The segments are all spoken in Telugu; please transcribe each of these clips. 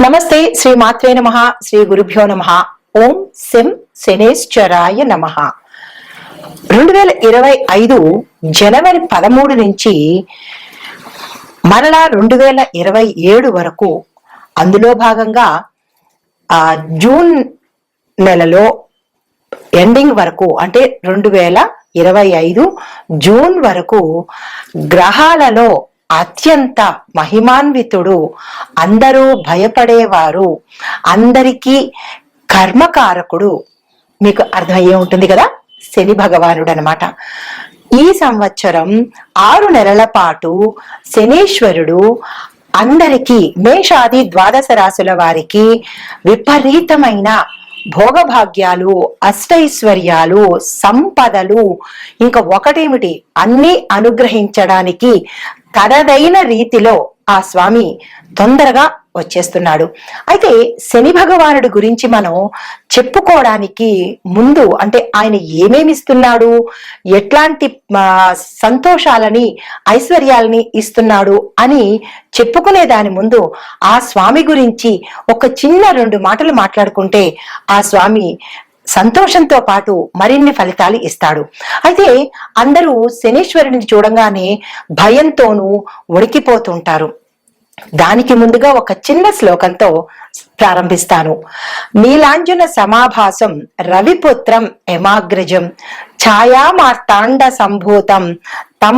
నమస్తే. శ్రీ మాత్రే నమః. శ్రీ గురుభ్యో నమః. ఓం శం శనేశ్వరాయ నమః. 2025 జనవరి 13 నుంచి మరలా 2027 వరకు, అందులో భాగంగా జూన్ నెలలో ఎండింగ్ వరకు, అంటే 2025 జూన్ వరకు గ్రహాలలో అత్యంత మహిమాన్వితుడు, అందరూ భయపడేవారు, అందరికీ కర్మకారకుడు, మీకు అర్థమయ్యే ఉంటుంది కదా, శని భగవానుడు అనమాట. ఈ సంవత్సరం 6 నెలల పాటు శనీశ్వరుడు అందరికీ, మేషాది ద్వాదశ రాశుల వారికి విపరీతమైన భోగభాగ్యాలు, అష్టైశ్వర్యాలు, సంపదలు, ఇంకా ఒకటేమిటి, అన్ని అనుగ్రహించడానికి తనదైన రీతిలో ఆ స్వామి తొందరగా వచ్చేస్తున్నాడు. అయితే శని భగవానుడి గురించి మనం చెప్పుకోవడానికి ముందు, అంటే ఆయన ఏమేమి ఇస్తున్నాడు, ఎట్లాంటి సంతోషాలని, ఐశ్వర్యాలని ఇస్తున్నాడు అని చెప్పుకునే దాని ముందు ఆ స్వామి గురించి ఒక చిన్న 2 మాటలు మాట్లాడుకుంటే ఆ స్వామి సంతోషంతో పాటు మరిన్ని ఫలితాలు ఇస్తాడు. అయితే అందరూ శనీశ్వరుని చూడంగానే భయంతోనూ వణికిపోతుంటారు. దానికి ముందుగా ఒక చిన్న శ్లోకంతో ప్రారంభిస్తాను. నీలాంజన సమాభాసం రవిపుత్రం యమాగ్రజం ఛాయామార్తాండ సంభూతం తం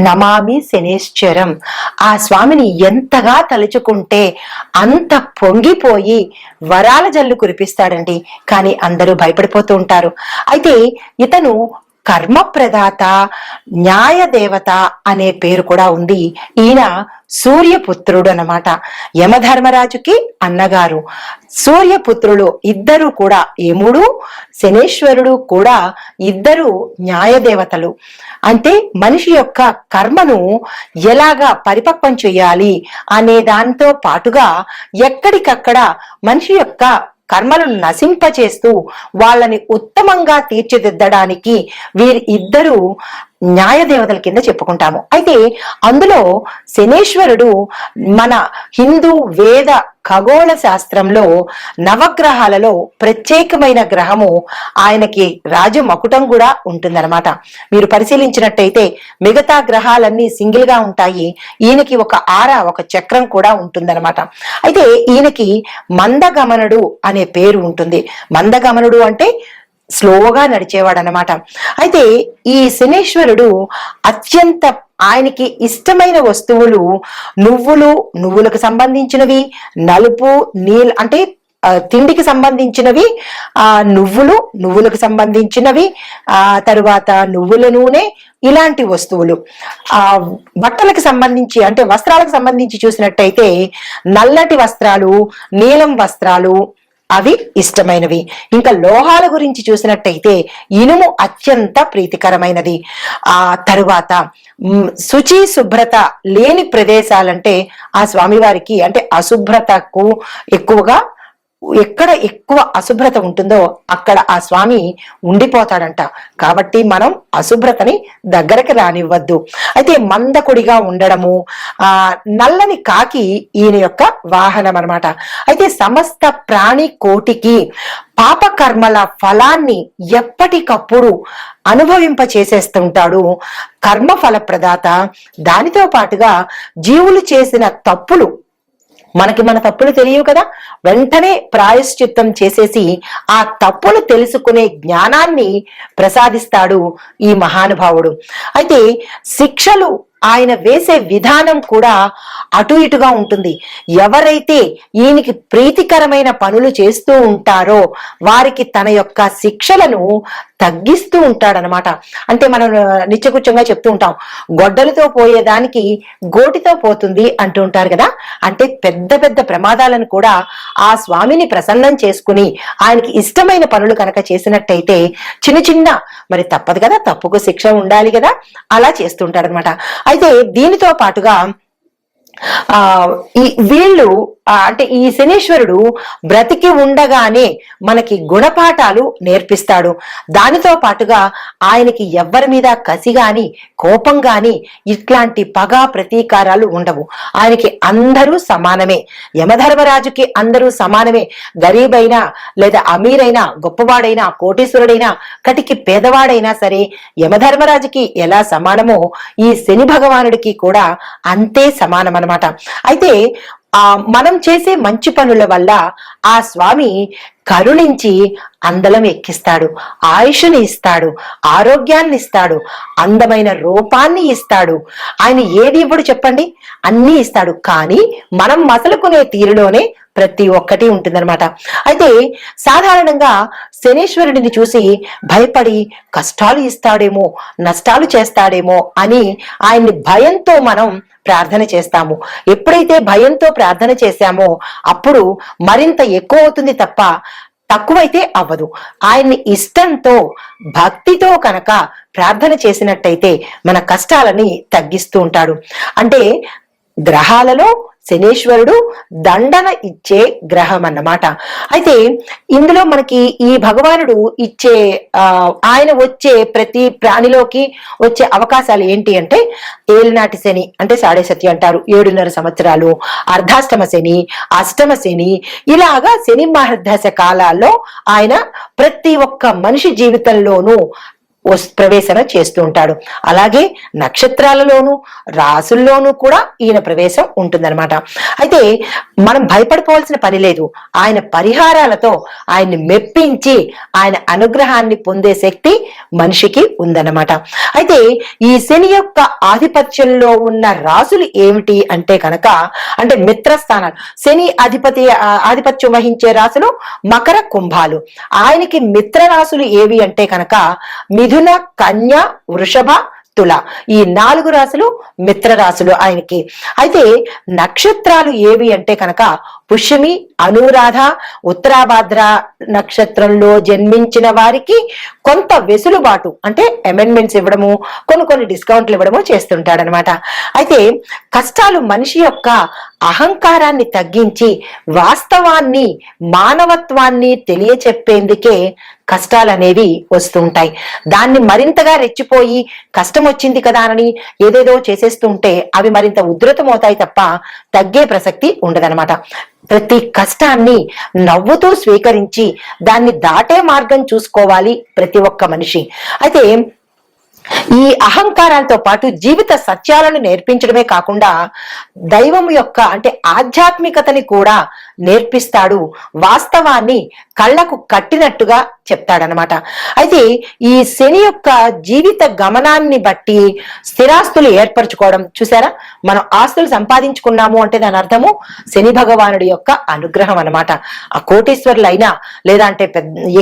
నమామి శనేశ్వరం. ఆ స్వామిని ఎంతగా తలుచుకుంటే అంత పొంగిపోయి వరాల జల్లు కురిపిస్తాడండి. కానీ అందరూ భయపడిపోతూ ఉంటారు. అయితే ఇతను కర్మప్రదాత, న్యాయదేవత అనే పేరు కూడా ఉంది. ఈయన సూర్యపుత్రుడు అన్నమాట. యమధర్మరాజుకి అన్నగారు. సూర్యపుత్రులు ఇద్దరు కూడా, యముడు శనేశ్వరుడు కూడా ఇద్దరు న్యాయదేవతలు. అంటే మనిషి యొక్క కర్మను ఎలాగా పరిపక్వం చేయాలి అనే దాంతో పాటుగా ఎక్కడికక్కడ మనిషి యొక్క కర్మలను నశింపచేస్తూ వాళ్ళని ఉత్తమంగా తీర్చిదిద్దడానికి వీరి ఇద్దరు న్యాయదేవతల కింద చెప్పుకుంటాము. అయితే అందులో శనేశ్వరుడు మన హిందూ వేద ఖగోళ శాస్త్రంలో నవగ్రహాలలో ప్రత్యేకమైన గ్రహము. ఆయనకి రాజమకుటం కూడా ఉంటుందన్నమాట. మీరు పరిశీలించినట్టయితే మిగతా గ్రహాలన్నీ సింగిల్ గా ఉంటాయి, ఈయనకి ఒక ఒక చక్రం కూడా ఉంటుందన్నమాట. అయితే ఈయనకి మందగమనుడు అనే పేరు ఉంటుంది. మందగమనుడు అంటే స్లోగా నడిచేవాడు అనమాట. అయితే ఈ శనీశ్వరుడు అత్యంత, ఆయనకి ఇష్టమైన వస్తువులు నువ్వులకు సంబంధించినవి, నలుపు అంటే తిండికి సంబంధించినవి, నువ్వులకు సంబంధించినవి, తరువాత నువ్వుల నూనె, ఇలాంటి వస్తువులు. బట్టలకు సంబంధించి, అంటే వస్త్రాలకు సంబంధించి చూసినట్టయితే నల్లటి వస్త్రాలు, నీలం వస్త్రాలు అవి ఇష్టమైనవి. ఇంకా లోహాల గురించి చూసినట్టయితే ఇనుము అత్యంత ప్రీతికరమైనది. ఆ తరువాత శుచి శుభ్రత లేని ప్రదేశాలంటే ఆ స్వామివారికి, అంటే అశుభ్రతకు ఎక్కువగా, ఎక్కడ ఎక్కువ అశుభ్రత ఉంటుందో అక్కడ ఆ స్వామి ఉండిపోతాడంట. కాబట్టి మనం అశుభ్రతని దగ్గరకు రానివ్వద్దు. అయితే మందకుడిగా ఉండడము, నల్లని కాకి ఈయన యొక్క వాహనం అన్నమాట. అయితే సమస్త ప్రాణి కోటికి పాపకర్మల ఫలాన్ని ఎప్పటికప్పుడు అనుభవింప చేసేస్తుంటాడు. కర్మఫల ప్రదాత. దానితో పాటుగా జీవులు చేసిన తప్పులు, మన తప్పులు తెలియవు కదా, వెంటనే ప్రాయశ్చిత్తం చేసేసి ఆ తప్పులు తెలుసుకునే జ్ఞానాన్ని ప్రసాదిస్తాడు ఈ మహానుభావుడు. అయితే శిక్షలు ఆయన వేసే విధానం కూడా అటు ఇటుగా ఉంటుంది. ఎవరైతే ఈయనకి ప్రీతికరమైన పనులు చేస్తూ ఉంటారో వారికి తన యొక్క శిక్షలను తగ్గిస్తూ ఉంటాడనమాట. అంటే మనం నిత్యకృత్యంగా చెప్తూ ఉంటాం, గొడ్డలతో పోయేదానికి గోటితో పోతుంది అంటూ ఉంటారు కదా. అంటే పెద్ద పెద్ద ప్రమాదాలను కూడా ఆ స్వామిని ప్రసన్నం చేసుకుని ఆయనకి ఇష్టమైన పనులు కనుక చేసినట్టయితే చిన్న మరి తప్పదు కదా, తప్పుకు శిక్ష ఉండాలి కదా, అలా చేస్తుంటాడనమాట. అయితే దీనితో పాటుగా ఆ ఈ వీళ్ళు అంటే ఈ శనీశ్వరుడు బ్రతికి ఉండగానే మనకి గుణపాఠాలు నేర్పిస్తాడు. దానితో పాటుగా ఆయనకి ఎవ్వరి మీద కసి గాని కోపం గాని ఇట్లాంటి పగ ప్రతీకారాలు ఉండవు. ఆయనకి అందరూ సమానమే. యమధర్మరాజుకి అందరూ సమానమే. గరీబైనా లేదా అమీరైనా, గొప్పవాడైనా, కోటీశ్వరుడైనా, కటికి పేదవాడైనా సరే యమధర్మరాజుకి ఎలా సమానమో ఈ శని భగవానుడికి కూడా అంతే సమానం అన్నమాట. అయితే మనం చేసే మంచి పనుల వల్ల ఆ స్వామి కరుణించి అందలం ఎక్కిస్తాడు, ఆయుష్ని ఇస్తాడు, ఆరోగ్యాన్ని ఇస్తాడు, అందమైన రూపాన్ని ఇస్తాడు. ఆయన ఏది ఇవ్వడు చెప్పండి, అన్నీ ఇస్తాడు. కానీ మనం మసలుకునే తీరులోనే ప్రతి ఒక్కటి ఉంటుందన్నమాట. అయితే సాధారణంగా శనీశ్వరుడిని చూసి భయపడి కష్టాలు ఇస్తాడేమో, నష్టాలు చేస్తాడేమో అని ఆయన్ని భయంతో మనం ప్రార్థన చేస్తాము. ఎప్పుడైతే భయంతో ప్రార్థన చేశామో అప్పుడు మరింత ఎక్కువ అవుతుంది తప్ప తక్కువైతే అవ్వదు. ఆయన్ని ఇష్టంతో భక్తితో కనుక ప్రార్థన చేసినట్టయితే మన కష్టాలని తగ్గిస్తూ ఉంటాడు. అంటే గ్రహాలలో శనీశ్వరుడు దండన ఇచ్చే గ్రహం అన్నమాట. అయితే ఇందులో మనకి ఈ భగవానుడు ఇచ్చే ఆయన వచ్చే ప్రతి ప్రాణిలోకి వచ్చే అవకాశాలు ఏంటి అంటే ఏలినాటి శని అంటే 7.5 అంటారు, 7.5 సంవత్సరాలు, అర్ధాష్టమ శని, అష్టమ శని, ఇలాగా శని మహర్దశ కాలాల్లో ఆయన ప్రతి ఒక్క మనిషి జీవితంలోనూ ప్రవేశన చేస్తూ ఉంటాడు. అలాగే నక్షత్రాలలోనూ రాసుల్లోనూ కూడా ఈయన ప్రవేశం ఉంటుందన్నమాట. అయితే మనం భయపడిపోవాల్సిన పని లేదు. ఆయన పరిహారాలతో ఆయన్ని మెప్పించి ఆయన అనుగ్రహాన్ని పొందే శక్తి మనిషికి ఉందన్నమాట. అయితే ఈ శని యొక్క ఆధిపత్యంలో ఉన్న రాసులు ఏమిటి అంటే కనుక, అంటే మిత్రస్థానాలు, శని ఆధిపత్యం వహించే రాసులు మకర, కుంభాలు. ఆయనకి మిత్ర రాసులు ఏవి అంటే కనుక మిథున, కన్య, వృషభ, తుల. ఈ 4 రాశులు మిత్ర రాశులు ఆయనకి. అయితే నక్షత్రాలు ఏవి అంటే కనుక పుష్యమి, అనురాధ, ఉత్తరాభాద్ర నక్షత్రంలో జన్మించిన వారికి కొంత వెసులుబాటు అంటే అమెండ్మెంట్స్ ఇవ్వడము, కొన్ని డిస్కౌంట్లు ఇవ్వడము చేస్తుంటాడనమాట. అయితే కష్టాలు మనిషి యొక్క అహంకారాన్ని తగ్గించి వాస్తవాన్ని, మానవత్వాన్ని తెలియచెప్పేందుకే కష్టాలు అనేవి వస్తూ ఉంటాయి. దాన్ని మరింతగా రెచ్చిపోయి కష్టం వచ్చింది కదా అని ఏదేదో చేసేస్తుంటే అవి మరింత ఉధృతమవుతాయి తప్ప తగ్గే ప్రసక్తి ఉండదనమాట. ప్రతి కష్టాన్ని నవ్వుతూ స్వీకరించి దాన్ని దాటే మార్గం చూసుకోవాలి ప్రతి ఒక్క మనిషి. అయితే ఈ అహంకారాలతో పాటు జీవిత సత్యాలను నేర్పించడమే కాకుండా దైవం యొక్క అంటే ఆధ్యాత్మికతని కూడా నేర్పిస్తాడు. వాస్తవాన్ని కళ్ళకు కట్టినట్టుగా చెప్తాడనమాట. అయితే ఈ శని యొక్క జీవిత గమనాన్ని బట్టి స్థిరాస్తులు ఏర్పరచుకోవడం చూసారా, మనం ఆస్తులు సంపాదించుకున్నాము అంటే దాని అర్థము శని భగవానుడి యొక్క అనుగ్రహం అనమాట. ఆ కోటీశ్వరులైనా లేదా అంటే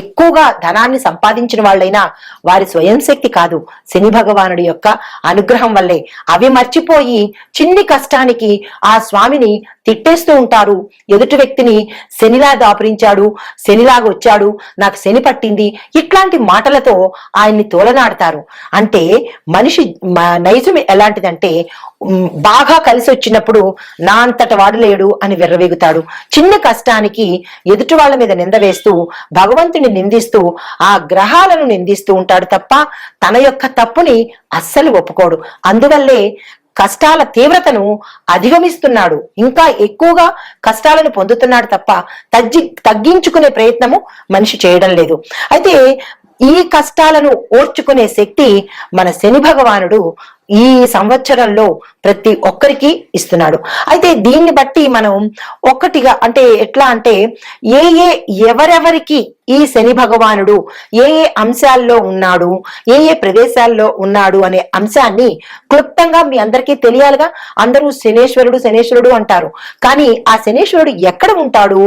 ఎక్కువగా ధనాన్ని సంపాదించిన వాళ్ళైనా వారి స్వయం శక్తి కాదు, శని భగవానుడి యొక్క అనుగ్రహం వల్లే. అవి మర్చిపోయి చిన్ని కష్టానికి ఆ స్వామిని తిట్టేస్తూ ఉంటారు. ఎదుటి వ్యక్తిని శనిలా దాపురించాడు, శనిలాగా వచ్చాడు, నాకు శని పట్టింది, ఇట్లాంటి మాటలతో ఆయన్ని తోలనాడతారు. అంటే మనిషి నైజం ఎలాంటిదంటే బాగా కలిసి వచ్చినప్పుడు నా అంతట వాడు లేడు అని విర్రవీగుతాడు. చిన్న కష్టానికి ఎదుటి వాళ్ళ మీద నింద వేస్తూ భగవంతుని నిందిస్తూ ఆ గ్రహాలను నిందిస్తూ ఉంటాడు తప్ప తన యొక్క తప్పుని అస్సలు ఒప్పుకోడు. అందువల్లే కష్టాల తీవ్రతను అధిగమిస్తున్నాడు, ఇంకా ఎక్కువగా కష్టాలను పొందుతున్నాడు తప్ప తగ్గించుకునే ప్రయత్నము మనిషి చేయడం లేదు. అయితే ఈ కష్టాలను ఓర్చుకునే శక్తి మన శని భగవానుడు ఈ సంవత్సరంలో ప్రతి ఒక్కరికి ఇస్తున్నాడు. అయితే దీన్ని బట్టి మనం ఒక్కటిగా అంటే ఎట్లా అంటే ఎవరెవరికి ఈ శని భగవానుడు ఏ అంశాల్లో ఉన్నాడు, ఏ ప్రదేశాల్లో ఉన్నాడు అనే అంశాన్ని క్లుప్తంగా మీ అందరికీ తెలియాలిగా. అందరూ శనేశ్వరుడు అంటారు, కానీ ఆ శనేశ్వరుడు ఎక్కడ ఉంటాడు,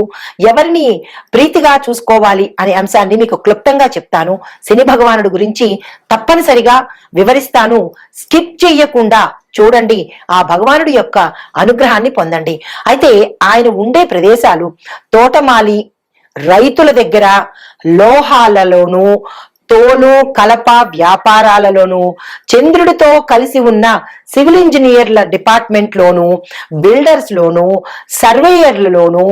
ఎవరిని ప్రీతిగా చూసుకోవాలి అనే అంశాన్ని మీకు క్లుప్తంగా చెప్తాను. శని భగవానుడు గురించి తప్పనిసరిగా వివరిస్తాను. స్కిప్ చెయ్యకుండా చూడండి, ఆ భగవానుడి యొక్క అనుగ్రహాన్ని పొందండి. అయితే ఆయన ఉండే ప్రదేశాలు తోటమాలి, రైతుల దగ్గర, లోహాలలోను, తోలు కలప వ్యాపారాలలోను, చంద్రుడితో కలిసి ఉన్న సివిల్ ఇంజనీర్ల డిపార్ట్మెంట్ లోను, బిల్డర్స్ లోను, సర్వేయర్లలోను,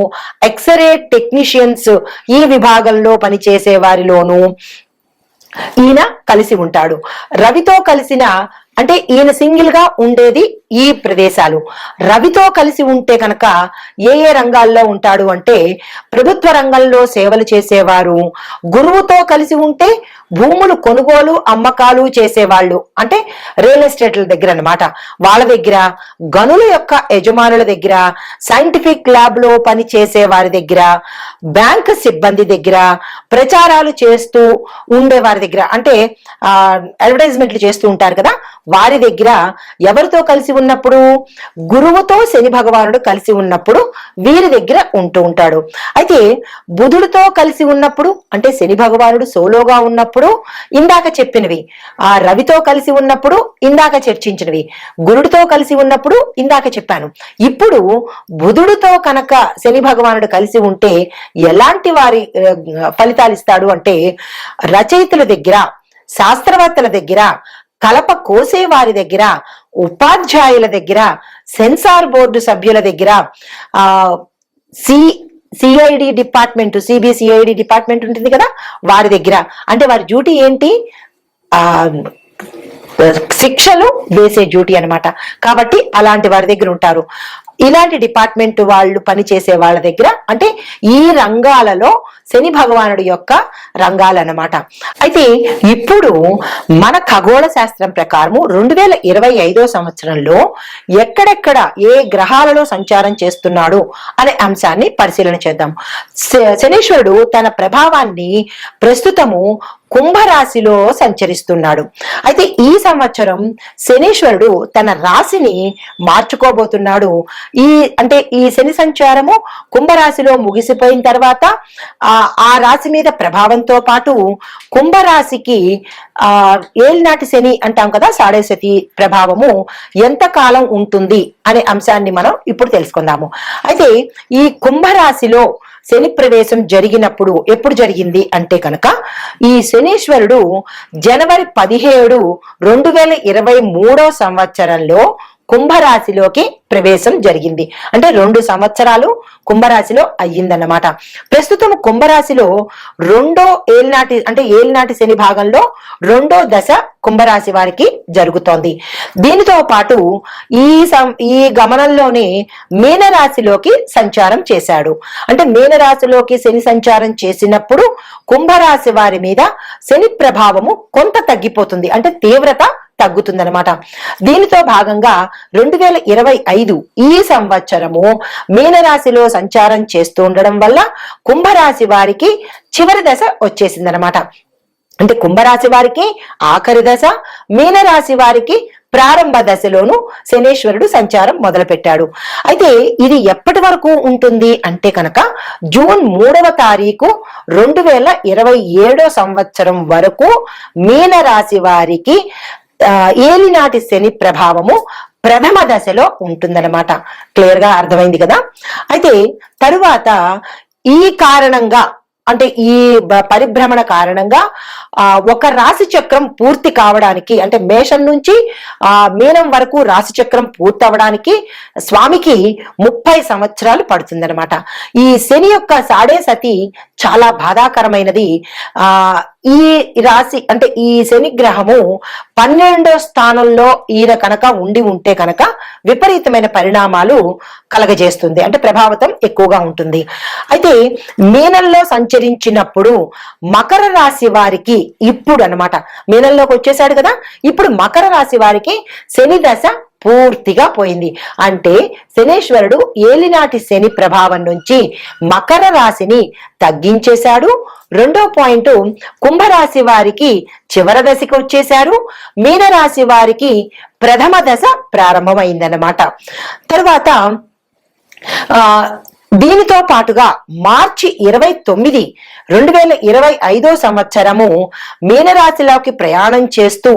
ఎక్స్రే టెక్నీషియన్స్ ఈ విభాగంలో పనిచేసే వారిలోను ఈయన కలిసి ఉంటాడు. రవితో కలిసిన అంటే ఈయన సింగిల్ గా ఉండేది ఈ ప్రదేశాలు. రవితో కలిసి ఉంటే కనుక ఏ ఏ రంగాల్లో ఉంటాడు అంటే ప్రభుత్వ రంగంలో సేవలు చేసేవారు, గురువుతో కలిసి ఉంటే భూములు కొనుగోలు అమ్మకాలు చేసేవాళ్ళు అంటే రియల్ ఎస్టేట్ల దగ్గర అన్నమాట, వాళ్ళ దగ్గర, గనుల యొక్క యజమానుల దగ్గర, సైంటిఫిక్ ల్యాబ్ లో పని చేసే వారి దగ్గర, బ్యాంక్ సిబ్బంది దగ్గర, ప్రచారాలు చేస్తూ ఉండే వారి దగ్గర అంటే అడ్వర్టైజ్మెంట్లు చేస్తూ ఉంటారు కదా వారి దగ్గర ఎవరితో కలిసి ఉన్నప్పుడు, గురువుతో శని భగవానుడు కలిసి ఉన్నప్పుడు వీరి దగ్గర ఉంటూ ఉంటాడు. అయితే బుధుడితో కలిసి ఉన్నప్పుడు అంటే శని భగవానుడు సోలోగా ఉన్నప్పుడు ఇందాక చెప్పినవి, ఆ రవితో కలిసి ఉన్నప్పుడు ఇందాక చర్చించినవి, గురుడితో కలిసి ఉన్నప్పుడు ఇందాక చెప్పాను. ఇప్పుడు బుధుడితో కనుక శని భగవానుడు కలిసి ఉంటే ఎలాంటి వారి ఫలితాలు ఇస్తాడు అంటే రచయితల దగ్గర, శాస్త్రవేత్తల దగ్గర, కలప కోసే వారి దగ్గర, ఉపాధ్యాయుల దగ్గర, సెన్సార్ బోర్డు సభ్యుల దగ్గర, సిఐడి డిపార్ట్మెంట్, సిబిసిఐడి డిపార్ట్మెంట్ ఉంటుంది కదా వారి దగ్గర, అంటే వారి డ్యూటీ ఏంటి, శిక్షలు వేసే డ్యూటీ అన్నమాట. కాబట్టి అలాంటి వారి దగ్గర ఉంటారు. ఇలాంటి డిపార్ట్మెంట్ వాళ్ళు పనిచేసే వాళ్ళ దగ్గర అంటే ఈ రంగాలలో శని భగవానుడి యొక్క రంగాలన్నమాట. అయితే ఇప్పుడు మన ఖగోళ శాస్త్రం ప్రకారము 2025 సంవత్సరంలో ఎక్కడెక్కడ ఏ గ్రహాలలో సంచారం చేస్తున్నాడు అనే అంశాన్ని పరిశీలన చేద్దాం. శనీశ్వరుడు తన ప్రభావాన్ని ప్రస్తుతము కుంభరాశిలో సంచరిస్తున్నాడు. అయితే ఈ సంవత్సరం శనీశ్వరుడు తన రాశిని మార్చుకోబోతున్నాడు. ఈ శని సంచారము కుంభరాశిలో ముగిసిపోయిన తర్వాత ఆ రాశి మీద ప్రభావంతో పాటు కుంభరాశికి ఏలినాటి శని అంటాం కదా, సాడేశతి ప్రభావము ఎంతకాలం ఉంటుంది అనే అంశాన్ని మనం ఇప్పుడు తెలుసుకుందాము. అయితే ఈ కుంభరాశిలో శని ప్రవేశం జరిగినప్పుడు ఎప్పుడు జరిగింది అంటే కనుక ఈ శనీశ్వరుడు జనవరి 17, 2023 సంవత్సరంలో కుంభరాశిలోకి ప్రవేశం జరిగింది. అంటే 2 సంవత్సరాలు కుంభరాశిలో అయ్యిందన్నమాట. ప్రస్తుతం కుంభరాశిలో ఏలినాటి శని భాగంలో 2వ దశ కుంభరాశి వారికి జరుగుతోంది. దీనితో పాటు ఈ గమనంలోనే మీనరాశిలోకి సంచారం చేశాడు. అంటే మీనరాశిలోకి శని సంచారం చేసినప్పుడు కుంభరాశి వారి మీద శని ప్రభావము కొంత తగ్గిపోతుంది, అంటే తీవ్రత తగ్గుతుందన్నమాట. దీనితో భాగంగా 2025 ఈ సంవత్సరము మీనరాశిలో సంచారం చేస్తూ ఉండడం వల్ల కుంభరాశి వారికి చివరి దశ వచ్చేసిందనమాట. అంటే కుంభరాశి వారికి ఆఖరి దశ, మీనరాశి వారికి ప్రారంభ దశలోను శనీశ్వరుడు సంచారం మొదలు పెట్టాడు. అయితే ఇది ఎప్పటి వరకు ఉంటుంది అంటే కనుక జూన్ 3వ తారీఖు 2027 సంవత్సరం వరకు మీనరాశి వారికి ఏలినాటి శని ప్రభావము ప్రథమ దశలో ఉంటుందన్నమాట. క్లియర్ గా అర్థమైంది కదా. అయితే తరువాత ఈ కారణంగా అంటే ఈ పరిభ్రమణ కారణంగా ఒక రాశి చక్రం పూర్తి కావడానికి అంటే మేషం నుంచి మీనం వరకు రాశి చక్రం పూర్తి అవడానికి స్వామికి 30 సంవత్సరాలు పడుతుందన్నమాట. ఈ శని యొక్క సాడే సతి చాలా బాధాకరమైనది. ఈ రాశి అంటే ఈ శని గ్రహము 12వ స్థానంలో ఈయన కనుక ఉంటే కనుక విపరీతమైన పరిణామాలు కలగజేస్తుంది, అంటే ప్రభావితం ఎక్కువగా ఉంటుంది. అయితే మీనంలో సంచరించినప్పుడు మకర రాశి వారికి ఇప్పుడు అన్నమాట మీనంలోకి వచ్చేసాడు కదా, ఇప్పుడు మకర రాశి వారికి శని దశ పూర్తిగా పోయింది. అంటే శనీశ్వరుడు ఏలినాటి శని ప్రభావం నుంచి మకర రాశిని తగ్గించేశాడు. 2వ పాయింట్, కుంభరాశి వారికి చివరి దశకి వచ్చేశారు. మీనరాశి వారికి ప్రథమ దశ ప్రారంభమైందన్నమాట. తర్వాత దీనితో పాటుగా మార్చి 29, 2025 సంవత్సరము మీనరాశిలోకి ప్రయాణం చేస్తూ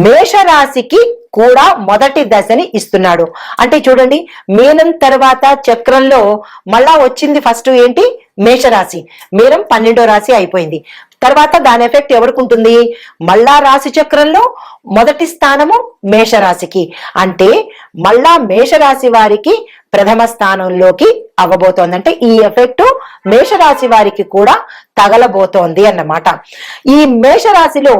మేషరాశికి కూడా మొదటి దశని ఇస్తున్నాడు. అంటే చూడండి, మీనం తర్వాత చక్రంలో మళ్ళా వచ్చింది ఫస్ట్ ఏంటి, మేషరాశి. మీనం 12వ రాశి అయిపోయింది. తర్వాత దాని ఎఫెక్ట్ ఎవరికి ఉంటుంది? మళ్ళా రాశి చక్రంలో మొదటి స్థానము మేషరాశికి, అంటే మళ్ళా మేషరాశి వారికి ప్రథమ స్థానంలోకి అవ్వబోతోంది. అంటే ఈ ఎఫెక్ట్ మేషరాశి వారికి కూడా తగలబోతోంది అన్నమాట. ఈ మేషరాశిలో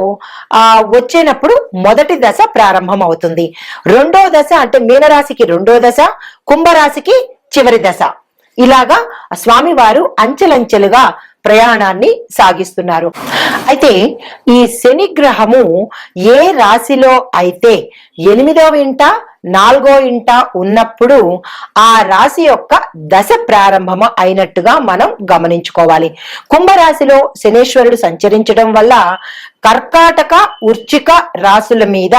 వచ్చేటప్పుడు మొదటి దశ ప్రారంభం అవుతుంది. రెండో దశ అంటే మీనరాశికి రెండో దశ, కుంభరాశికి చివరి దశ. ఇలాగా స్వామివారు అంచెలంచెలుగా ప్రయాణాన్ని సాగిస్తున్నారు. అయితే ఈ శని గ్రహము ఏ రాశిలో అయితే 8వ ఇంట 4వ ఇంట ఉన్నప్పుడు ఆ రాశి యొక్క దశ ప్రారంభము అయినట్టుగా మనం గమనించుకోవాలి. కుంభరాశిలో శనేశ్వరుడు సంచరించడం వల్ల కర్కాటక వృశ్చిక రాశుల మీద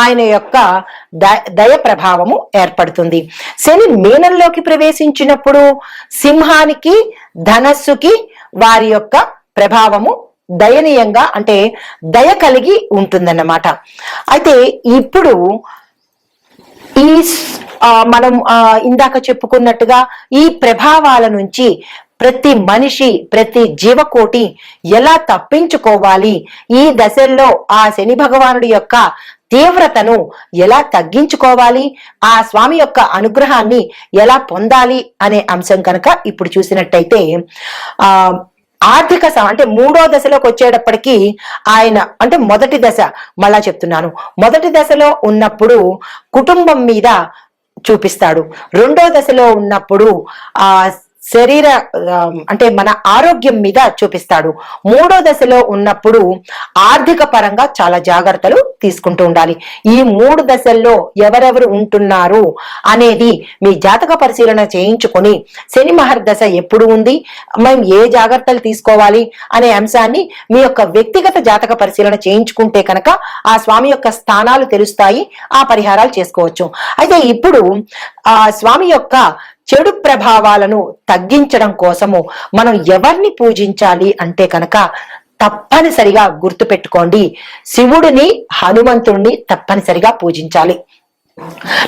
ఆయన యొక్క దయ ప్రభావము ఏర్పడుతుంది. శని మీనంలోకి ప్రవేశించినప్పుడు సింహానికి ధనస్సుకి వారి యొక్క ప్రభావము దయనీయంగా అంటే దయ కలిగి ఉంటుందన్నమాట. అయితే ఇప్పుడు ఈ మనం ఇందాక చెప్పుకున్నట్టుగా ఈ ప్రభావాల నుంచి ప్రతి మనిషి, ప్రతి జీవకోటి ఎలా తప్పించుకోవాలి, ఈ దశల్లో ఆ శని భగవానుడి యొక్క తీవ్రతను ఎలా తగ్గించుకోవాలి, ఆ స్వామి యొక్క అనుగ్రహాన్ని ఎలా పొందాలి అనే అంశం కనుక ఇప్పుడు చూసినట్టయితే ఆర్థిక అంటే 3వ దశలోకి వచ్చేటప్పటికి ఆయన అంటే మొదటి దశ మళ్ళా చెప్తున్నాను, మొదటి దశలో ఉన్నప్పుడు కుటుంబం మీద చూపిస్తాడు. 2వ దశలో ఉన్నప్పుడు శరీర అంటే మన ఆరోగ్యం మీద చూపిస్తాడు. 3వ దశలో ఉన్నప్పుడు ఆర్థిక పరంగా చాలా జాగ్రత్తలు తీసుకుంటూ ఉండాలి. ఈ 3 దశల్లో ఎవరెవరు ఉంటున్నారు అనేది మీ జాతక పరిశీలన చేయించుకొని శని మహర్దశ ఎప్పుడు ఉంది, మేము ఏ జాగ్రత్తలు తీసుకోవాలి అనే అంశాన్ని మీ యొక్క వ్యక్తిగత జాతక పరిశీలన చేయించుకుంటే కనుక ఆ స్వామి యొక్క స్థానాలు తెలుస్తాయి, ఆ పరిహారాలు చేసుకోవచ్చు. అయితే ఇప్పుడు ఆ స్వామి యొక్క చెడు ప్రభావాలను తగ్గించడం కోసము మనం ఎవరిని పూజించాలి అంటే కనుక తప్పనిసరిగా గుర్తుపెట్టుకోండి, శివుడిని, హనుమంతుడిని తప్పనిసరిగా పూజించాలి.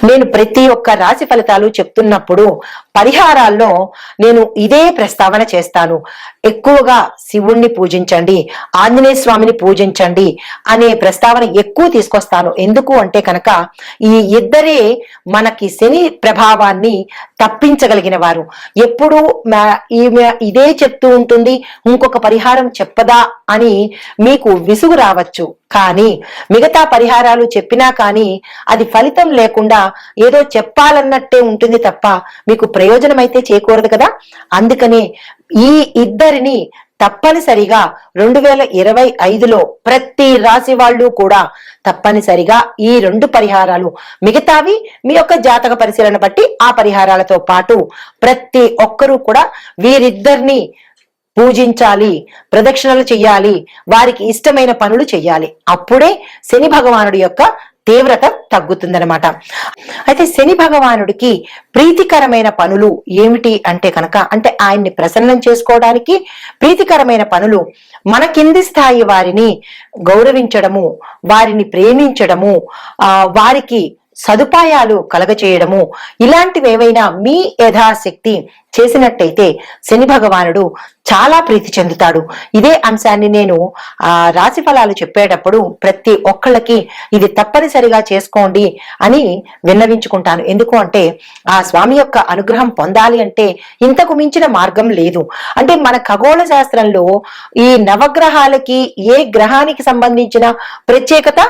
నేను ప్రతి ఒక్క రాశి ఫలితాలు చెప్తున్నప్పుడు పరిహారాల్లో నేను ఇదే ప్రస్తావన చేస్తాను. ఎక్కువగా శివుణ్ణి పూజించండి, ఆంజనేయ స్వామిని పూజించండి అనే ప్రస్తావన ఎక్కువ తీసుకొస్తాను. ఎందుకు అంటే కనుక ఈ ఇద్దరే మనకి శని ప్రభావాన్ని తప్పించగలిగిన వారు. ఎప్పుడు ఈమె ఇదే చెప్తూ ఉంటుంది, ఇంకొక పరిహారం చెప్పదా అని మీకు విసుగు రావచ్చు. కానీ మిగతా పరిహారాలు చెప్పినా కానీ అది ఫలితం లేకుండా ఏదో చెప్పాలన్నట్టే ఉంటుంది తప్ప మీకు ప్రయోజనం అయితే చేకూరదు కదా. అందుకనే ఈ ఇద్దరిని తప్పనిసరిగా 2025లో ప్రతి రాశి వాళ్ళు కూడా తప్పనిసరిగా ఈ 2 పరిహారాలు, మిగతావి మీ యొక్క జాతక పరిశీలన బట్టి ఆ పరిహారాలతో పాటు ప్రతి ఒక్కరూ కూడా వీరిద్దరిని పూజించాలి, ప్రదక్షిణలు చెయ్యాలి, వారికి ఇష్టమైన పనులు చెయ్యాలి. అప్పుడే శని భగవానుడి యొక్క తీవ్రత తగ్గుతుందనమాట. అయితే శని భగవానుడికి ప్రీతికరమైన పనులు ఏమిటి అంటే కనుక అంటే ఆయన్ని ప్రసన్నం చేసుకోవడానికి ప్రీతికరమైన పనులు మన కింది స్థాయి వారిని గౌరవించడము, వారిని ప్రేమించడము, వారికి సదుపాయాలు కలగచేయడము, ఇలాంటివి ఏవైనా మీ యథాశక్తి చేసినట్టయితే శని భగవానుడు చాలా ప్రీతి చెందుతాడు. ఇదే అంశాన్ని నేను రాశి ఫలాలు చెప్పేటప్పుడు ప్రతి ఒక్కళ్ళకి ఇది తప్పనిసరిగా చేసుకోండి అని విన్నవించుకుంటాను. ఎందుకు అంటే ఆ స్వామి యొక్క అనుగ్రహం పొందాలి అంటే ఇంతకు మించిన మార్గం లేదు. అంటే మన ఖగోళ శాస్త్రంలో ఈ నవగ్రహాలకి ఏ గ్రహానికి సంబంధించిన ప్రత్యేకత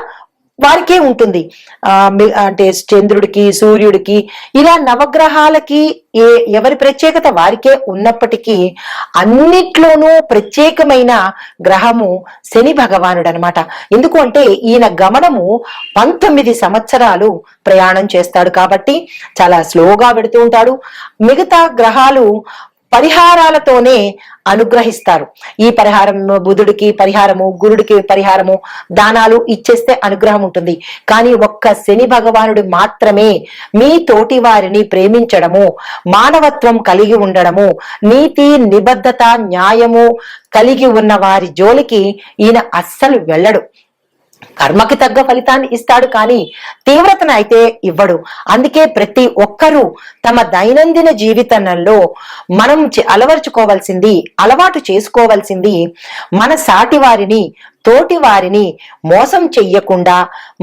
వారికే ఉంటుంది. అంటే చంద్రుడికి, సూర్యుడికి, ఇలా నవగ్రహాలకి ఎవరి ప్రత్యేకత వారికే ఉన్నప్పటికీ అన్నిట్లోనూ ప్రత్యేకమైన గ్రహము శని భగవానుడు అనమాట. ఎందుకు అంటే ఈయన గమనము 19 సంవత్సరాలు ప్రయాణం చేస్తాడు కాబట్టి చాలా స్లోగా పెడుతూ ఉంటాడు. మిగతా గ్రహాలు పరిహారాలతోనే అనుగ్రహిస్తారు. ఈ పరిహారం బుధుడికి పరిహారము, గురుడికి పరిహారము, దానాలు ఇచ్చేస్తే అనుగ్రహం ఉంటుంది. కానీ ఒక్క శని భగవానుడు మాత్రమే మీ తోటి వారిని ప్రేమించడము, మానవత్వం కలిగి ఉండడము, నీతి నిబద్ధత న్యాయము కలిగి ఉన్న వారి జోలికి ఈయన అస్సలు వెళ్ళడు. కర్మకి తగ్గ ఫలితాన్ని ఇస్తాడు, కానీ తీవ్రతను అయితే ఇవ్వడు. అందుకే ప్రతి ఒక్కరూ తమ దైనందిన జీవితంలో మనం అలవాటు చేసుకోవాల్సింది మన సాటి వారిని, తోటి వారిని మోసం చెయ్యకుండా,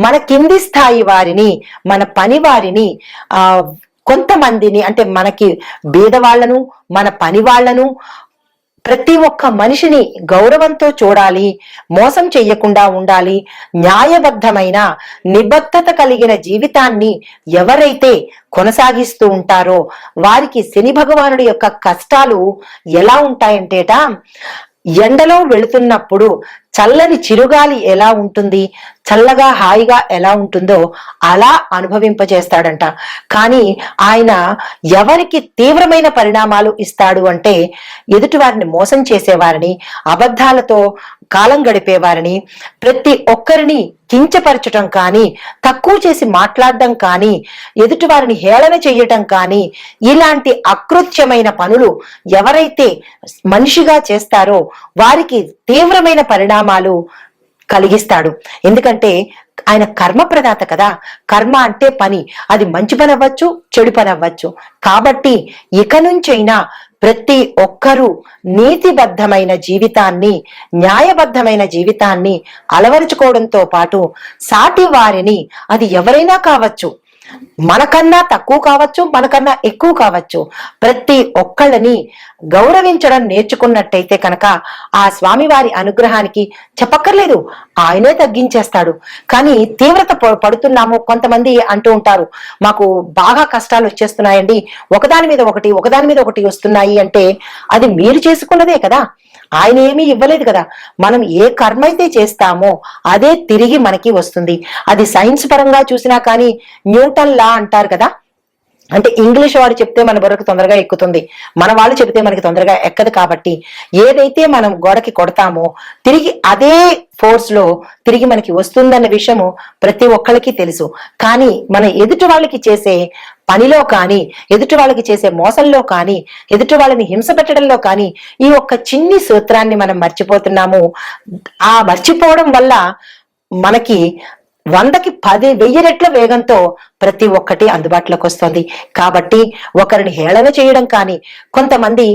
మన కింది స్థాయి వారిని, మన పని వారిని, కొంతమందిని అంటే మనకి బీదవాళ్లను, మన పని వాళ్లను, ప్రతి ఒక్క మనిషిని గౌరవంతో చూడాలి, మోసం చెయ్యకుండా ఉండాలి. న్యాయబద్ధమైన నిబద్ధత కలిగిన జీవితాన్ని ఎవరైతే కొనసాగిస్తూ ఉంటారో వారికి శని భగవానుడి యొక్క కష్టాలు ఎలా ఉంటాయంటేట, ఎండలో వెళుతున్నప్పుడు చల్లని చిరుగాలి ఎలా ఉంటుంది, చల్లగా హాయిగా ఎలా ఉంటుందో అలా అనుభవింపజేస్తాడంట. కానీ ఆయన ఎవరికి తీవ్రమైన పరిణామాలు ఇస్తాడు అంటే, ఎదుటి వారిని మోసం చేసేవారిని, అబద్ధాలతో కాలం గడిపేవారిని, ప్రతి ఒక్కరిని కించపరచటం కానీ, తక్కువ చేసి మాట్లాడడం కానీ, ఎదుటి వారిని హేళన చేయటం కానీ, ఇలాంటి అకృత్యమైన పనులు ఎవరైతే మనిషిగా చేస్తారో వారికి తీవ్రమైన పరిణామాలు కలిగిస్తాడు. ఎందుకంటే ఆయన కర్మ ప్రదాత కదా. కర్మ అంటే పని, అది మంచి పని అవ్వచ్చు, చెడు పని అవ్వచ్చు. కాబట్టి ఇక నుంచైనా ప్రతి ఒక్కరూ నీతిబద్ధమైన జీవితాన్ని, న్యాయబద్ధమైన జీవితాన్ని అలవరుచుకోవడంతో పాటు సాటి వారిని, అది ఎవరైనా కావచ్చు, మనకన్నా తక్కువ కావచ్చు, మనకన్నా ఎక్కువ కావచ్చు, ప్రతి ఒక్కళ్ళని గౌరవించడం నేర్చుకున్నట్టయితే కనుక ఆ స్వామివారి అనుగ్రహానికి చెప్పక్కర్లేదు, ఆయనే తగ్గించేస్తాడు. కానీ తీవ్రత పడుతున్నాము. కొంతమంది అంటూ ఉంటారు, మాకు బాగా కష్టాలు వచ్చేస్తున్నాయండి, ఒకదాని మీద ఒకటి వస్తున్నాయి అంటే అది మీరు చేసుకున్నదే కదా, ఆయన ఏమీ ఇవ్వలేదు కదా. మనం ఏ కర్మ అయితే చేస్తామో అదే తిరిగి మనకి వస్తుంది. అది సైన్స్ పరంగా చూసినా కానీ న్యూటన్ లా అంటారు కదా, అంటే ఇంగ్లీష్ వాడు చెప్తే మన బుర్రకు తొందరగా ఎక్కుతుంది, మన వాళ్ళు చెప్తే మనకి తొందరగా ఎక్కదు. కాబట్టి ఏదైతే మనం గోడకి కొడతామో తిరిగి అదే ఫోర్స్ లో తిరిగి మనకి వస్తుందన్న విషయము ప్రతి ఒక్కరికి తెలుసు. కానీ మన ఎదుటి వాళ్ళకి చేసే పనిలో కానీ, ఎదుటి వాళ్ళకి చేసే మోసంలో కానీ, ఎదుటి వాళ్ళని హింస పెట్టడంలో కానీ ఈ ఒక్క చిన్ని సూత్రాన్ని మనం మర్చిపోతున్నాము. ఆ మర్చిపోవడం వల్ల మనకి 100కి 10,000 రెట్ల వేగంతో ప్రతి ఒక్కటి అందుబాటులోకి వస్తుంది. కాబట్టి ఒకరిని హేళన చేయడం కానీ, కొంతమంది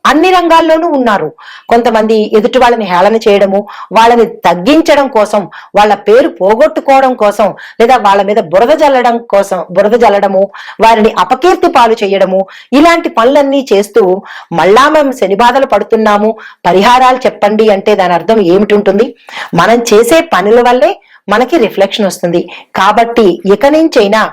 అన్ని రంగాల్లోనూ ఉన్నారు. కొంతమంది ఎదుటి వాళ్ళని హేళన చేయడము, వాళ్ళని తగ్గించడం కోసం, వాళ్ళ పేరు పోగొట్టుకోవడం కోసం, లేదా వాళ్ళ మీద బురద జల్లడము, వారిని అపకీర్తి పాలు చేయడము, ఇలాంటి పనులన్నీ చేస్తూ మళ్ళా మేము శని బాధలు పడుతున్నాము, పరిహారాలు చెప్పండి అంటే దాని అర్థం ఏమిటి ఉంటుంది? మనం చేసే పనుల వల్లే మనకి రిఫ్లెక్షన్ వస్తుంది. కాబట్టి ఇక నుంచైనా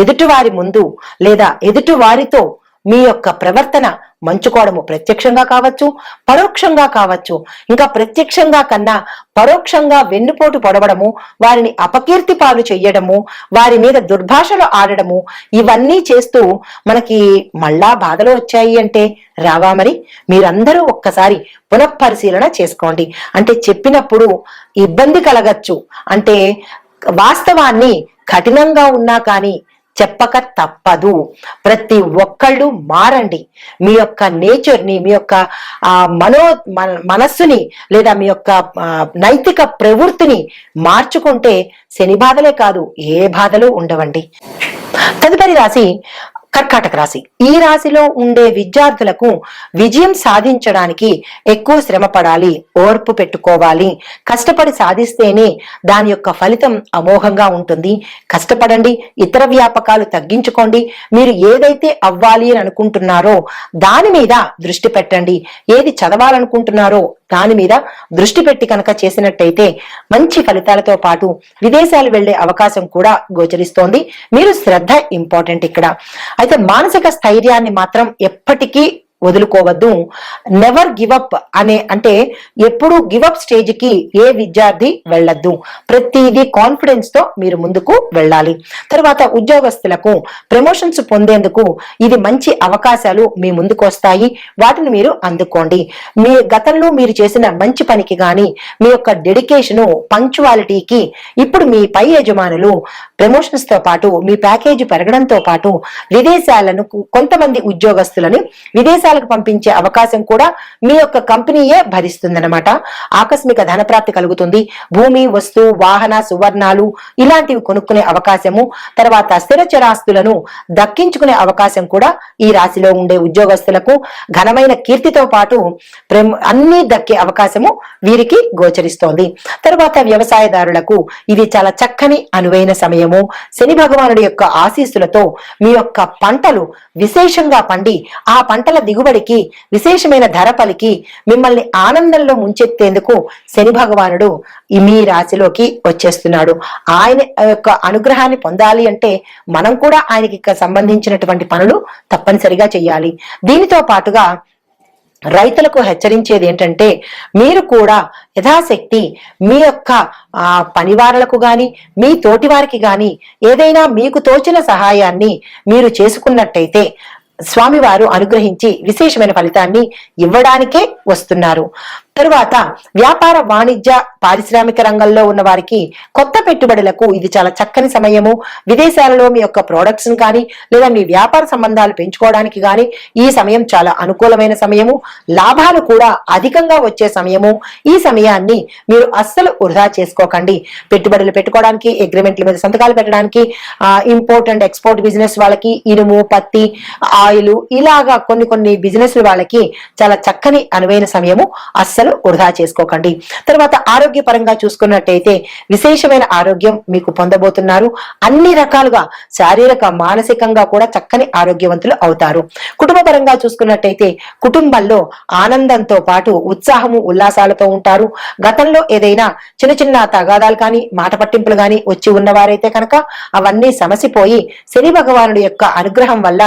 ఎదుటి వారి ముందు లేదా ఎదుటి వారితో మీ యొక్క ప్రవర్తన మంచుకోవడము, ప్రత్యక్షంగా కావచ్చు, పరోక్షంగా కావచ్చు. ఇంకా ప్రత్యక్షంగా కన్నా పరోక్షంగా వెన్నుపోటు పొడవడము, వారిని అపకీర్తి పాలు చెయ్యడము, వారి మీద దుర్భాషలు ఆడడము, ఇవన్నీ చేస్తూ మనకి మళ్ళా బాధలు వచ్చాయి అంటే రావా? మరి మీరందరూ ఒక్కసారి పునఃపరిశీలన చేసుకోండి. అంటే చెప్పినప్పుడు ఇబ్బంది కలగచ్చు, అంటే వాస్తవాన్ని కఠినంగా ఉన్నా కానీ చెప్పక తప్పదు. ప్రతి ఒక్కళ్ళు మారండి. మీ యొక్క నేచర్ని, మీ యొక్క మనస్సుని లేదా మీ యొక్క నైతిక ప్రవృత్తిని మార్చుకుంటే శని బాధలే కాదు, ఏ బాధలు ఉండవండి. తదుపరి రాశి కర్కాటక రాశి. ఈ రాశిలో ఉండే విద్యార్థులకు విజయం సాధించడానికి ఎక్కువ శ్రమ పడాలి, ఓర్పు పెట్టుకోవాలి. కష్టపడి సాధిస్తేనే దాని యొక్క ఫలితం అమోఘంగా ఉంటుంది. కష్టపడండి, ఇతర వ్యాపకాలు తగ్గించుకోండి. మీరు ఏదైతే అవ్వాలి అని అనుకుంటున్నారో దాని మీద దృష్టి పెట్టండి. ఏది చదవాలనుకుంటున్నారో దాని మీద దృష్టి పెట్టి కనుక చేసినట్టయితే మంచి ఫలితాలతో పాటు విదేశాలు వెళ్లే అవకాశం కూడా గోచరిస్తోంది. మీరు శ్రద్ధ ఇంపార్టెంట్ ఇక్కడ. అయితే మానసిక స్థైర్యాన్ని మాత్రం ఎప్పటికీ వదులుకోవద్దు. నెవర్ గివ్ అప్ అంటే ఎప్పుడు గివప్ స్టేజ్ కి ఏ విద్యార్థి వెళ్ళద్దు. ప్రతిదీ కాన్ఫిడెన్స్ తో మీరు ముందుకు వెళ్ళాలి. తర్వాత ఉద్యోగస్తులకు ప్రమోషన్స్ పొందేందుకు ఇది మంచి అవకాశాలు మీ ముందుకు వస్తాయి. వాటిని మీరు అందుకోండి. మీ గతంలో మీరు చేసిన మంచి పనికి గాని, మీ యొక్క డెడికేషను, పంక్చువాలిటీకి ఇప్పుడు మీ పై యజమానులు ప్రమోషన్స్ తో పాటు మీ ప్యాకేజీ పెరగడంతో పాటు విదేశాలను కొంతమంది ఉద్యోగస్తులను విదేశాలకు పంపించే అవకాశం కూడా మీ యొక్క కంపెనీయే భరిస్తుందన్నమాట. ఆకస్మిక ధనప్రాప్తి కలుగుతుంది. భూమి, వస్తు, వాహన, సువర్ణాలు ఇలాంటివి కొనుక్కునే అవకాశము, తర్వాత స్థిర చరాస్తులను దక్కించుకునే అవకాశం కూడా ఈ రాశిలో ఉండే ఉద్యోగస్తులకు ఘనమైన కీర్తితో పాటు అన్ని దక్కే అవకాశము వీరికి గోచరిస్తోంది. తరువాత వ్యవసాయదారులకు ఇది చాలా చక్కని అనువైన సమయము. శని భగవానుడి యొక్క ఆశీస్సులతో మీ యొక్క పంటలు విశేషంగా పండి ఆ పంటల దిగుబడికి విశేషమైన ధర పలికి మిమ్మల్ని ఆనందంలో ముంచెత్తేందుకు శని భగవానుడు మీ రాశిలోకి వచ్చేస్తున్నాడు. ఆయన యొక్క అనుగ్రహాన్ని పొందాలి అంటే మనం కూడా ఆయనకి సంబంధించినటువంటి పనులు తప్పనిసరిగా చేయాలి. దీనితో పాటుగా రైతులకు హెచ్చరించేది ఏంటంటే, మీరు కూడా యథాశక్తి మీ యొక్క పనివారులకు గాని మీ తోటి వారికి గాని ఏదైనా మీకు తోచిన సహాయాన్ని మీరు చేసుకున్నట్టయితే స్వామివారు అనుగ్రహించి విశేషమైన ఫలితాన్ని ఇవ్వడానికే వస్తున్నారు. తరువాత వ్యాపార, వాణిజ్య, పారిశ్రామిక రంగంలో ఉన్న వారికి కొత్త పెట్టుబడులకు ఇది చాలా చక్కని సమయము. విదేశాలలో మీ యొక్క ప్రొడక్ట్స్ కానీ లేదా మీ వ్యాపార సంబంధాలు పెంచుకోవడానికి కానీ ఈ సమయం చాలా అనుకూలమైన సమయము. లాభాలు కూడా అధికంగా వచ్చే సమయము. ఈ సమయాన్ని మీరు అస్సలు వృధా చేసుకోకండి. పెట్టుబడులు పెట్టుకోవడానికి, అగ్రిమెంట్ల మీద సంతకాలు పెట్టడానికి, ఇంపోర్ట్ అండ్ ఎక్స్పోర్ట్ బిజినెస్ వాళ్ళకి, ఇనుము, పత్తి, ఆయిల్ ఇలాగా కొన్ని బిజినెస్ వాళ్ళకి చాలా చక్కని అనువైన సమయము. అస్సలు వృధా చేసుకోకండి. తర్వాత ఆరోగ్యపరంగా చూసుకున్నట్టయితే విశేషమైన ఆరోగ్యం మీకు పొందబోతున్నారు. అన్ని రకాలుగా శారీరక, మానసికంగా కూడా చక్కని ఆరోగ్యవంతులు అవుతారు. కుటుంబ పరంగా చూసుకున్నట్టయితే కుటుంబంలో ఆనందంతో పాటు ఉత్సాహము, ఉల్లాసాలతో ఉంటారు. గతంలో ఏదైనా చిన్న తగాదాలు కానీ మాట పట్టింపులు కానీ వచ్చి ఉన్నవారైతే కనుక అవన్నీ సమసిపోయి శని భగవానుడి యొక్క అనుగ్రహం వల్ల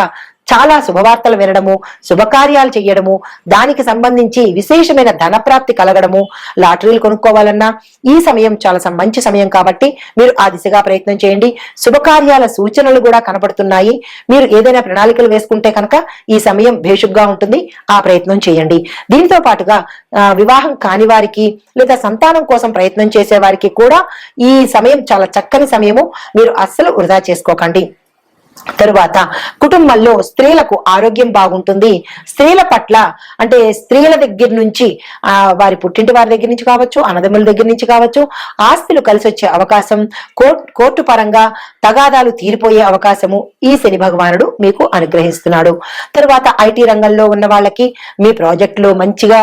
చాలా శుభవార్తలు వినడము, శుభకార్యాలు చేయడము, దానికి సంబంధించి విశేషమైన ధనప్రాప్తి కలగడము, లాటరీలు కొనుక్కోవాలన్నా ఈ సమయం చాలా మంచి సమయం కాబట్టి మీరు ఆ దిశగా ప్రయత్నం చేయండి. శుభకార్యాల సూచనలు కూడా కనబడుతున్నాయి. మీరు ఏదైనా ప్రణాళికలు వేసుకుంటే కనుక ఈ సమయం భేషుగ్గా ఉంటుంది. ఆ ప్రయత్నం చేయండి. దీంతో పాటుగా వివాహం కాని వారికి లేదా సంతానం కోసం ప్రయత్నం చేసే వారికి కూడా ఈ సమయం చాలా చక్కని సమయము. మీరు అస్సలు వృధా చేసుకోకండి. తరువాత కుటుంబంలో స్త్రీలకు ఆరోగ్యం బాగుంటుంది. స్త్రీల పట్ల అంటే స్త్రీల దగ్గర నుంచి వారి పుట్టింటి వారి దగ్గర నుంచి కావచ్చు, అన్నదమ్ముల దగ్గర నుంచి కావచ్చు, ఆస్తులు కలిసి వచ్చే అవకాశం, కోర్టు పరంగా తగాదాలు తీరిపోయే అవకాశము ఈ శని భగవానుడు మీకు అనుగ్రహిస్తున్నాడు. తరువాత ఐటీ రంగంలో ఉన్న వాళ్ళకి మీ ప్రాజెక్టులు మంచిగా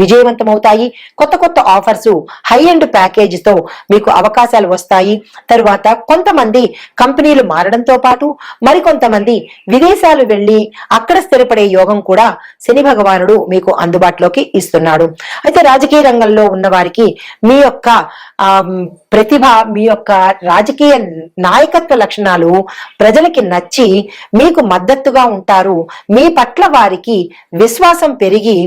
విజయవంతమవుతాయి. కొత్త ఆఫర్స్, హై ఎండ్ ప్యాకేజ్ తో మీకు అవకాశాలు వస్తాయి. తరువాత కొంతమంది కంపెనీలు మారడంతో పాటు మరికొంతమంది విదేశాలు వెళ్లి అక్కడ స్థిరపడే యోగం కూడా శని భగవానుడు మీకు అందుబాటులోకి ఇస్తున్నాడు. అయితే రాజకీయ రంగంలో ఉన్న వారికి మీ యొక్క ప్రతిభ, మీ యొక్క రాజకీయ నాయకత్వ లక్షణాలు ప్రజలకి నచ్చి మీకు మద్దతుగా ఉంటారు. మీ పట్ల వారికి విశ్వాసం పెరిగి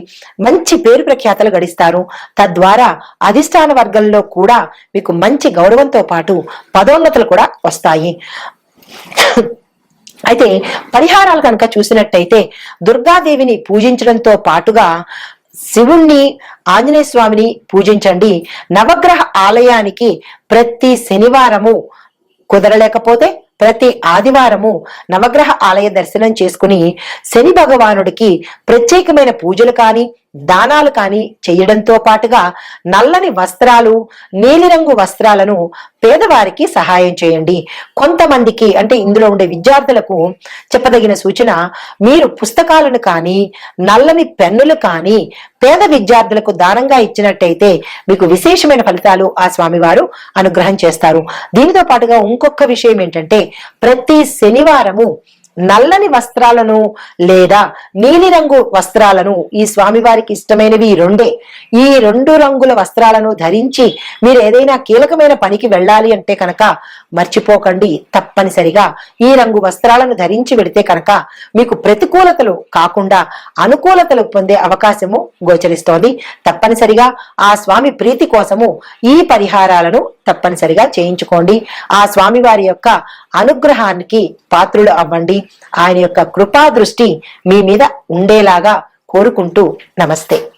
మంచి పేరు ప్రఖ్యాతలు గడిస్తారు. తద్వారా అధిష్టాన వర్గంలో కూడా మీకు మంచి గౌరవంతో పాటు పదోన్నతులు కూడా వస్తాయి. అయితే పరిహారాలు కనుక చూసినట్టయితే దుర్గాదేవిని పూజించడంతో పాటుగా శివుణ్ణి, ఆంజనేయ స్వామిని పూజించండి. నవగ్రహ ఆలయానికి ప్రతి శనివారము కుదరలేకపోతే ప్రతి ఆదివారము నవగ్రహ ఆలయ దర్శనం చేసుకుని శని భగవానుడికి ప్రత్యేకమైన పూజలు కానీ దానాలు కానీ చేయడంతో పాటుగా నల్లని వస్త్రాలు, నీలిరంగు వస్త్రాలను పేదవారికి సహాయం చేయండి. కొంతమందికి అంటే ఇందులో ఉండే విద్యార్థులకు చెప్పదగిన సూచన, మీరు పుస్తకాలను కానీ నల్లని పెన్నులు కానీ పేద విద్యార్థులకు దానంగా ఇచ్చినట్టయితే మీకు విశేషమైన ఫలితాలు ఆ స్వామివారు అనుగ్రహం చేస్తారు. దీనితో పాటుగా ఇంకొక విషయం ఏంటంటే, ప్రతి శనివారము నల్లని వస్త్రాలను లేదా నీలిరంగు వస్త్రాలను, ఈ స్వామివారికి ఇష్టమైనవి ఈ రెండు రంగుల వస్త్రాలను ధరించి మీరు ఏదైనా కీలకమైన పనికి వెళ్ళాలి అంటే కనుక మర్చిపోకండి. తప్పనిసరిగా ఈ రంగు వస్త్రాలను ధరించి వెడితే కనుక మీకు ప్రతికూలతలు కాకుండా అనుకూలతలు పొందే అవకాశము గోచరిస్తోంది. తప్పనిసరిగా ఆ స్వామి ప్రీతి కోసము ఈ పరిహారాలను తప్పనిసరిగా చేయించుకోండి. ఆ స్వామివారి యొక్క అనుగ్రహానికి పాత్రులు అవ్వండి. ఆయన యొక్క కృపా దృష్టి మీ మీద ఉండేలాగా కోరుకుంటూ నమస్తే.